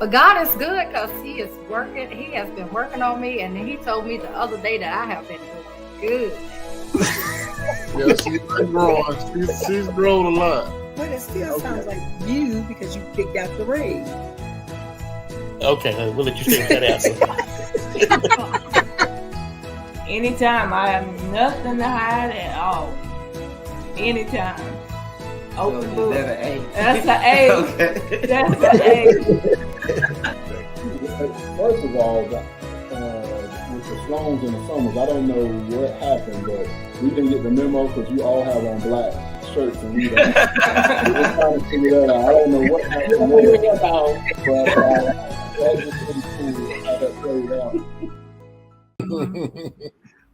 But God is good because He is working. He has been working on me, and He told me the other day that I have been doing good. Yeah, she's growing. She's grown a lot. But it still sounds like you because you picked out the ring. Okay, we'll let you finish that answer. Anytime, I have nothing to hide at all. Anytime. Open book. That's an A. That's an A. Okay. That's an A. First of all, with the Sloans in the summers, I don't know what happened, but we didn't get the memo because you all have on black shirts and we don't. We're trying to figure that out. I don't know what happened there, but that's just pretty cool how that played out.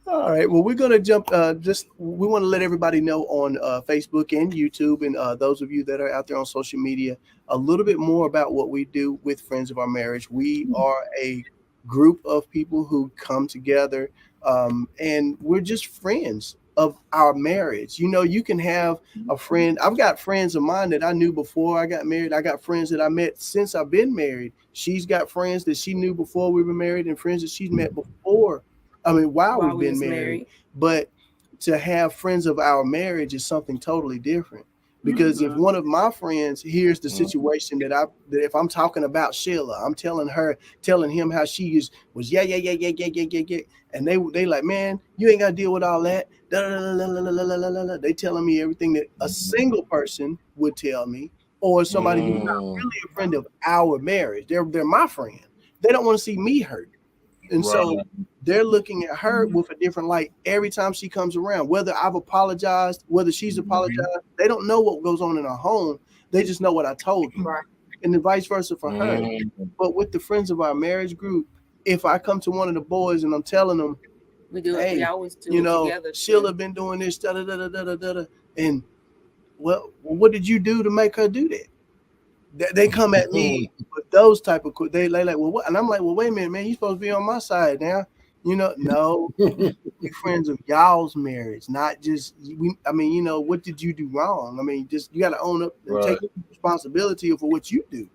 All right. Well, we're going to jump. We want to let everybody know on Facebook and YouTube, and those of you that are out there on social media, a little bit more about what we do with Friends of Our Marriage. We are a group of people who come together, and we're just friends of our marriage. You know, you can have a friend. I've got friends of mine that I knew before I got married. I got friends that I met since I've been married. She's got friends that she knew before we were married, and friends that she's met before. While we've been married. But to have friends of our marriage is something totally different. Because if one of my friends hears the situation that if I'm talking about Sheila, I'm telling him how she was yeah, and they like, man, you ain't got to deal with all that. They telling me everything that a single person would tell me, or somebody who's not really a friend of our marriage. They're my friend. They don't want to see me hurt. And so they're looking at her with a different light every time she comes around, whether I've apologized, whether she's apologized. They don't know what goes on in our home. They just know what I told them. Right. And the vice versa for her. But with the Friends of Our Marriage group, if I come to one of the boys and I'm telling them, hey, we always do it together, Sheila been doing this, and well, what did you do to make her do that? They come at me with those type of they like, well, what? And I'm like, well, wait a minute, man, you're supposed to be on my side now. No, we're friends of y'all's marriage, not just what did you do wrong? Just you got to own up and take responsibility for what you do.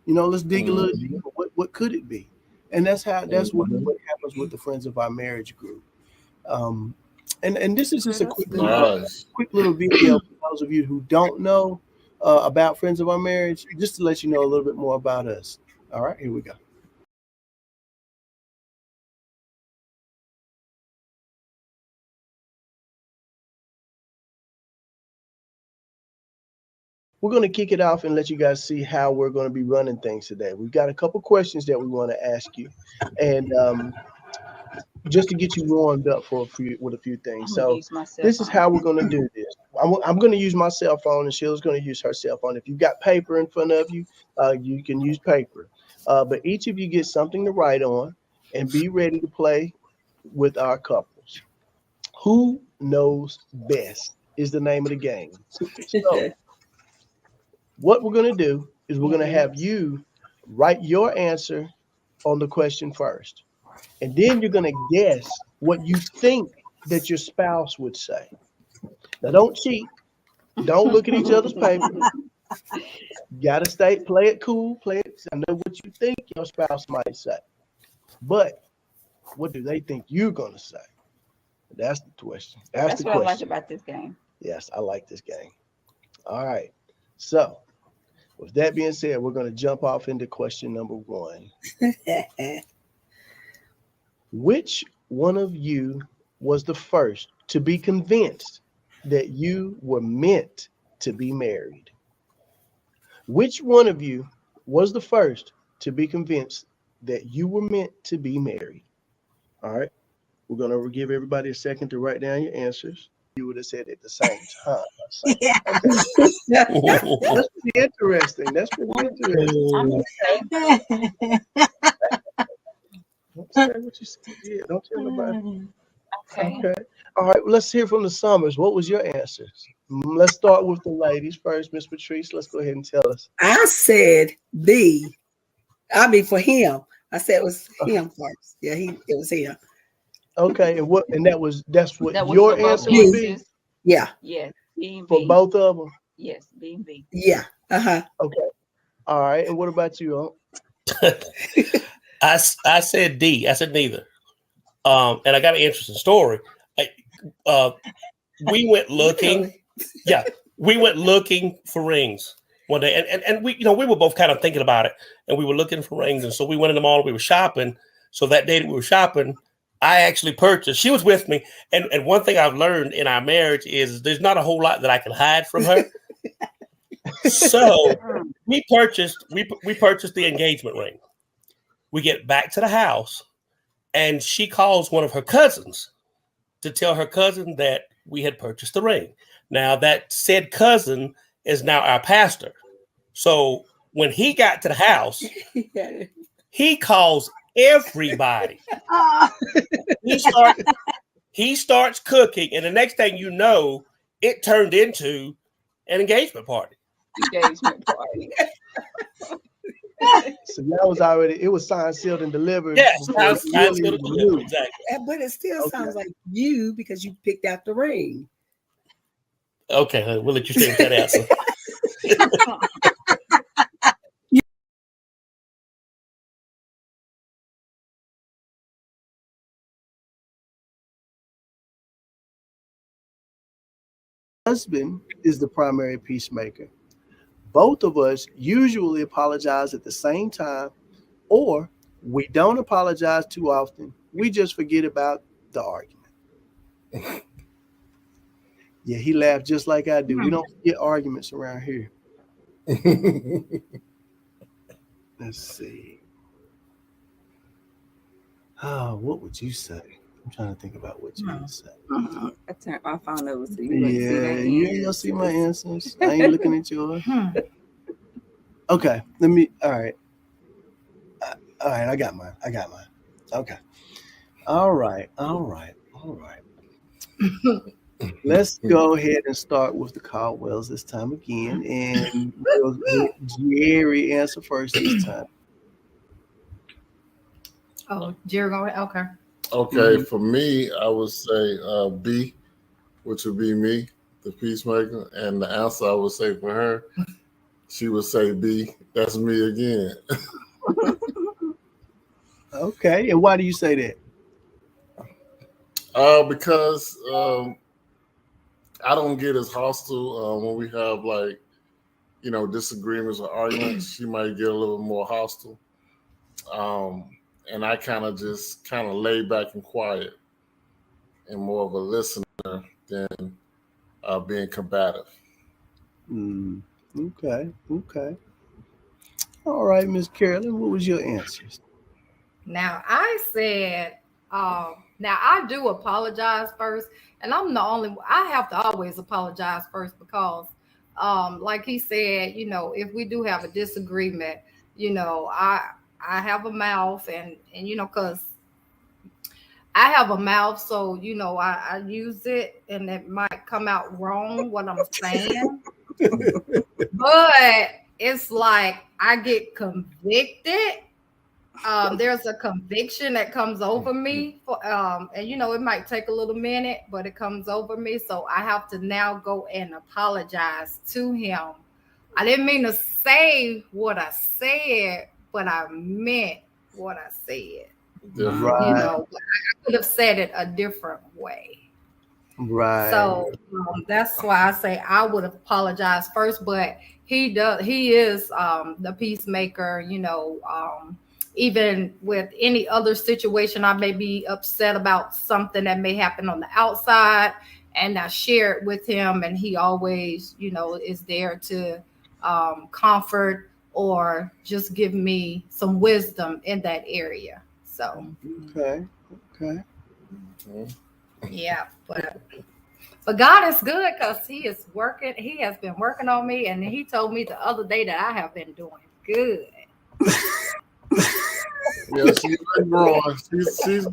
Let's dig a little deeper. What could it be? And that's what happens with the Friends of Our Marriage group. And this is just a quick little video for those of you who don't know about Friends of Our Marriage, just to let you know a little bit more about us. All right, here we go. We're going to kick it off and let you guys see how we're going to be running things today. We've got a couple questions that we want to ask you, and just to get you warmed up with a few things. So this is how we're going to do this. I'm going to use my cell phone, and Sheila's going to use her cell phone. If you've got paper in front of you, you can use paper. But each of you get something to write on and be ready to play with our couples. Who knows best is the name of the game. So what we're going to do is we're going to have you write your answer on the question first. And then you're going to guess what you think that your spouse would say. Now, don't cheat. Don't look at each other's paper. You got to play it cool. I know what you think your spouse might say. But what do they think you're going to say? That's the question. That's what I like about this game. Yes, I like this game. All right. So, with that being said, we're going to jump off into question number 1. Which one of you was the first to be convinced that you were meant to be married? Which one of you was the first to be convinced that you were meant to be married? All right. We're going to give everybody a second to write down your answers. You would have said it at the same time. Yeah. That's pretty interesting. Don't say what you said. Yeah, don't tell nobody. Okay. All right. Well, let's hear from the Summers. What was your answers? Let's start with the ladies first. Miss Patrice, let's go ahead and tell us. I said B. For him. I said it was him first. Yeah, it was him. Okay, and that's what your answer would be? Yeah. Yes. B and B. For both of them? Yes, B and B. Yeah. Okay. All right. And what about you, Unc? I said D. I said neither. And I got an interesting story. We went looking. Really? Yeah, we went looking for rings one day, and we, we were both kind of thinking about it, and we were looking for rings, and so we went in the mall. We were shopping. So that day that we were shopping, I actually purchased. She was with me, and one thing I've learned in our marriage is there's not a whole lot that I can hide from her. So we purchased the engagement ring. We get back to the house, and she calls one of her cousins to tell her cousin that we had purchased the ring. Now that said cousin is now our pastor. So when he got to the house, he calls everybody. He starts cooking, and the next thing you know, it turned into an engagement party. Engagement party. So that was already, it was signed, sealed, and delivered. Yes, before signed, it sealed, really and delivered. knew. Exactly. But it still Okay. sounds like you because you picked out the ring. Okay, we'll let you stay with that answer. Husband is the primary peacemaker. Both of us usually apologize at the same time, or we don't apologize too often. We just forget about the argument. Yeah, he laughed just like I do. We don't get arguments around here. Let's see. Oh, what would you say? I'm trying to think about what you would say. I turned my phone over so you Yeah, you ain't gonna see my answers. I ain't looking at yours. Okay, all right, I got mine. Okay. All right. Let's go ahead and start with the Caldwells this time again. And we'll let Jerry answer first this time. Oh, Jerry, okay. Okay, for me, I would say B, which would be me, the peacemaker. And the answer I would say for her, she would say B. That's me again. Okay, and why do you say that? Because I don't get as hostile when we have disagreements or arguments. She might get a little more hostile. And I kind of lay back and quiet and more of a listener than being combative. Okay. All right, Miss Carolyn, what was your answers? Now I said, now I do apologize first, and I'm the only one. I have to always apologize first because, like he said, if we do have a disagreement, I have a mouth, and because I have a mouth, so I use it, and it might come out wrong what I'm saying, but it's like I get convicted. There's a conviction that comes over me, and it might take a little minute, but it comes over me, so I have to now go and apologize to him. I didn't mean to say what I said, but I meant what I said. Right. I could have said it a different way. Right. So that's why I say I would apologize first, but he is the peacemaker, even with any other situation, I may be upset about something that may happen on the outside, and I share it with him, and he always, is there to comfort or just give me some wisdom in that area. So okay. Yeah, but God is good because He is working. He has been working on me, and He told me the other day that I have been doing good. Yeah, she's been growing. She's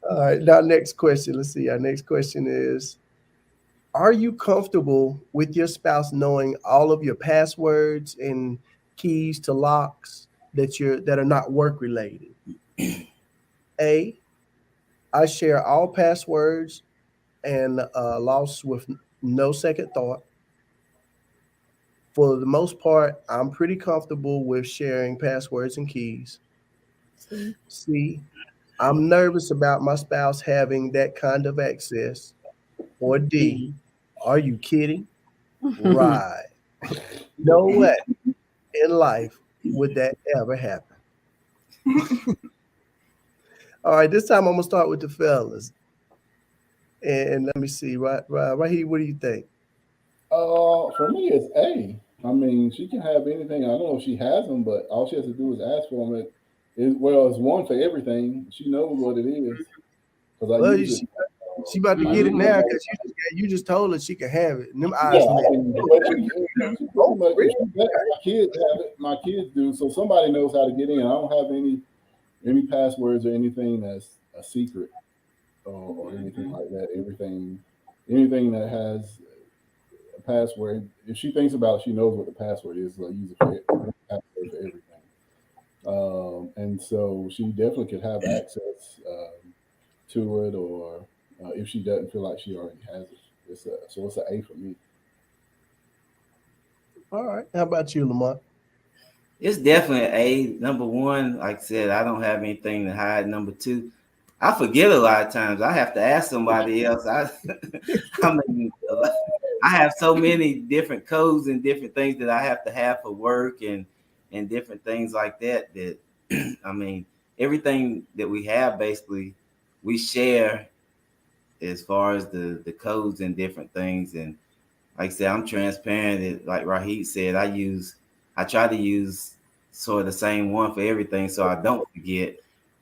All right. Now, next question. Let's see. Our next question is, Are you comfortable with your spouse knowing all of your passwords and keys to locks that are not work related? A, I share all passwords and locks with no second thought. For the most part, I'm pretty comfortable with sharing passwords and keys. C, I'm nervous about my spouse having that kind of access. Or D, are you kidding? Right. No way in life would that ever happen. All right, this time I'm gonna start with the fellas. And let me see, right, here, what do you think? For me, it's A. I mean, she can have anything. I don't know if she has them, but all she has to do is ask for them. It's one for everything. She knows what it is because I Well, use it. she about to get it now because you just told her she can have it. And them eyes Yeah, lit. I mean, but she pretty much, my kids have it. My kids do. So somebody knows how to get in. I don't have any passwords or anything that's a secret or anything like that. Anything that has a password. If she thinks about it, she knows what the password is. So I use it for password for everything. And so she definitely could have access to it, or if she doesn't feel like she already has it, so it's an A for me. All right. How about you, Lamont? It's definitely A. Number one, like I said, I don't have anything to hide. Number two, I forget a lot of times. I have to ask somebody else. I mean, I have so many different codes and different things that I have to have for work and different things like that. That I mean, everything that we have basically we share as far as the codes and different things. And like I said, I'm transparent. Like Rahid said, I try to use sort of the same one for everything so I don't forget.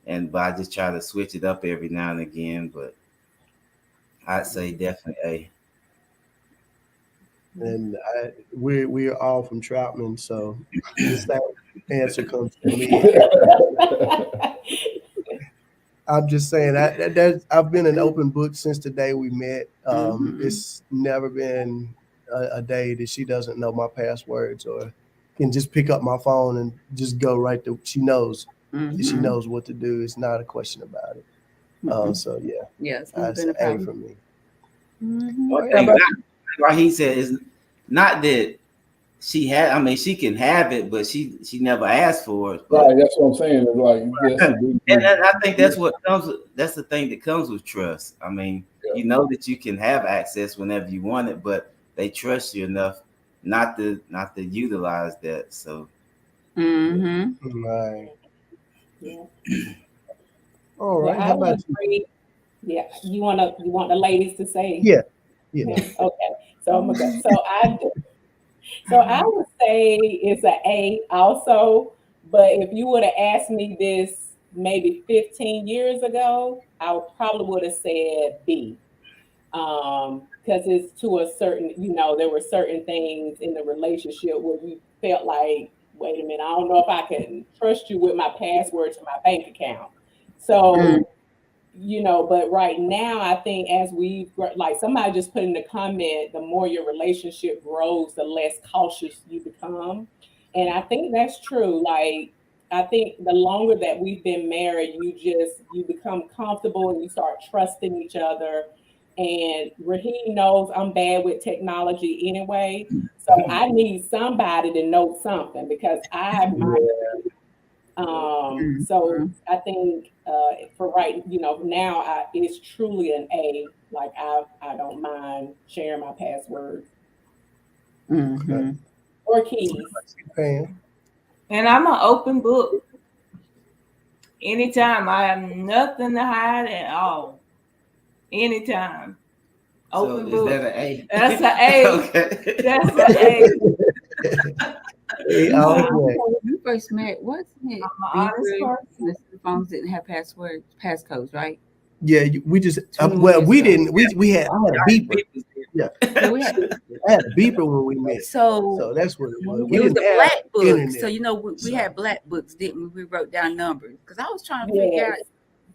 But I just try to switch it up every now and again. But I'd say definitely A. And we're all from Troutman, so the same answer comes to me. I'm just saying I've been an open book since the day we met. It's never been a day that she doesn't know my passwords or can just pick up my phone and just go right to. She knows. She knows what to do. It's not a question about it. So yeah, Yes, that's an A for me. One thing Rahid said is not that she had. I mean, she can have it, but she never asked for it. Right, that's what I'm saying. It's like, and I think that's what comes. That's the thing that comes with trust. I mean, you know that you can have access whenever you want it, but they trust you enough not to utilize that. So, Right. Yeah. All right. Well, How about you? Yeah, you want the ladies to say? Yeah. Okay. So I'm gonna go. So I would say it's an A also, but if you would have asked me this maybe 15 years ago, I probably would have said B. Because it's to a certain, there were certain things in the relationship where you felt like, wait a minute, I don't know if I can trust you with my password to my bank account. So, but right now, I think as like somebody just put in the comment, the more your relationship grows, the less cautious you become. And I think that's true. Like, I think the longer that we've been married, you become comfortable and you start trusting each other. And Raheem knows I'm bad with technology anyway. So I need somebody to know something because I might. So I think for now it's truly an A. Like I don't mind sharing my password or keys. And I'm an open book. Anytime, I have nothing to hide at all. Anytime. Open book. Is that an A? That's an A. Okay. That's an A. When you first met, wasn't it? I'm an honest person. The phones didn't have passcodes, right? Yeah, we just we didn't. I had a beeper. Yeah, I had a beeper when we met. So that's what it was. It was the black book. So we had black books, didn't we? We wrote down numbers because I was trying to figure out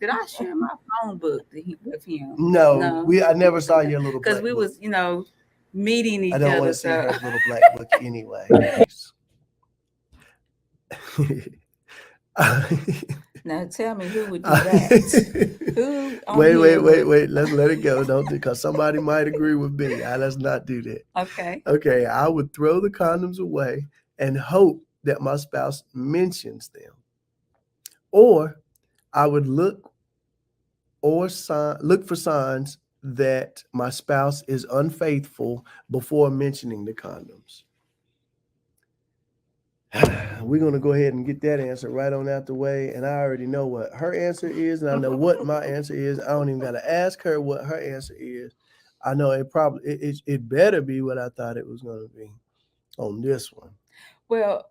Did I share my phone book with him? No. I never saw your little because black we book. was, meeting each I other. don't want to see her little black book anyway. Now tell me who would do that? Who? Wait. Let's let it go. Don't because somebody might agree with me. Let's not do that. Okay. I would throw the condoms away and hope that my spouse mentions them, or I would look for signs that my spouse is unfaithful before mentioning the condoms. We're going to go ahead and get that answer right on out the way. And I already know what her answer is, and I know what my answer is. I don't even got to ask her what her answer is. I know it better be what I thought it was going to be on this one. Well,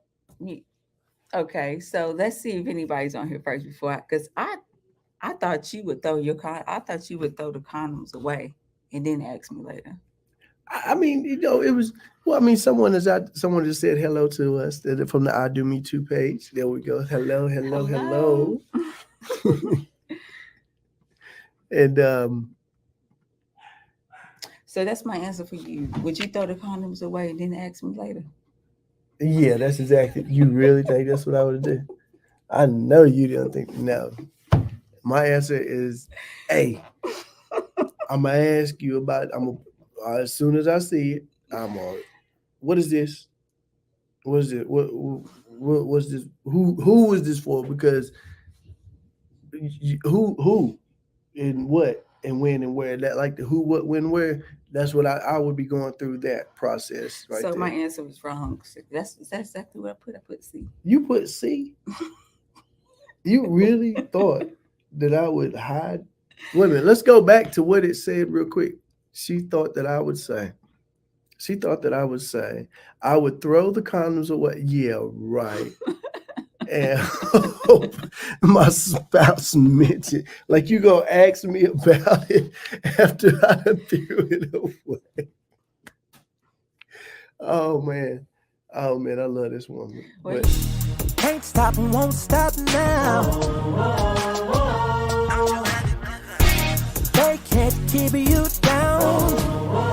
okay. So let's see if anybody's on here first because I thought you would throw I thought you would throw the condoms away and then ask me later. I mean, it was. Well, I mean, someone just said hello to us from the I Do Me Too page. There we go. Hello. And so that's my answer for you. Would you throw the condoms away and then ask me later? Yeah, that's exactly. You really think that's what I would do? I know you don't think. No, my answer is, hey, I'm gonna ask you about. As soon as I see it, I'm on. What is this? What is it? What's this? Who is this for? Because who and what and when and where, that like the who, what, when, where. That's what I would be going through that process right there. So my answer was wrong. That's exactly what I put. I put C. You put C? You really thought that I would hide? Wait a minute. Let's go back to what it said real quick. She thought that I would say, I would throw the condoms away. Yeah, right. And hope my spouse mentioned, like you gonna ask me about it after I threw it away. Oh man, I love this woman. But can't stop and won't stop now. They can't keep you down.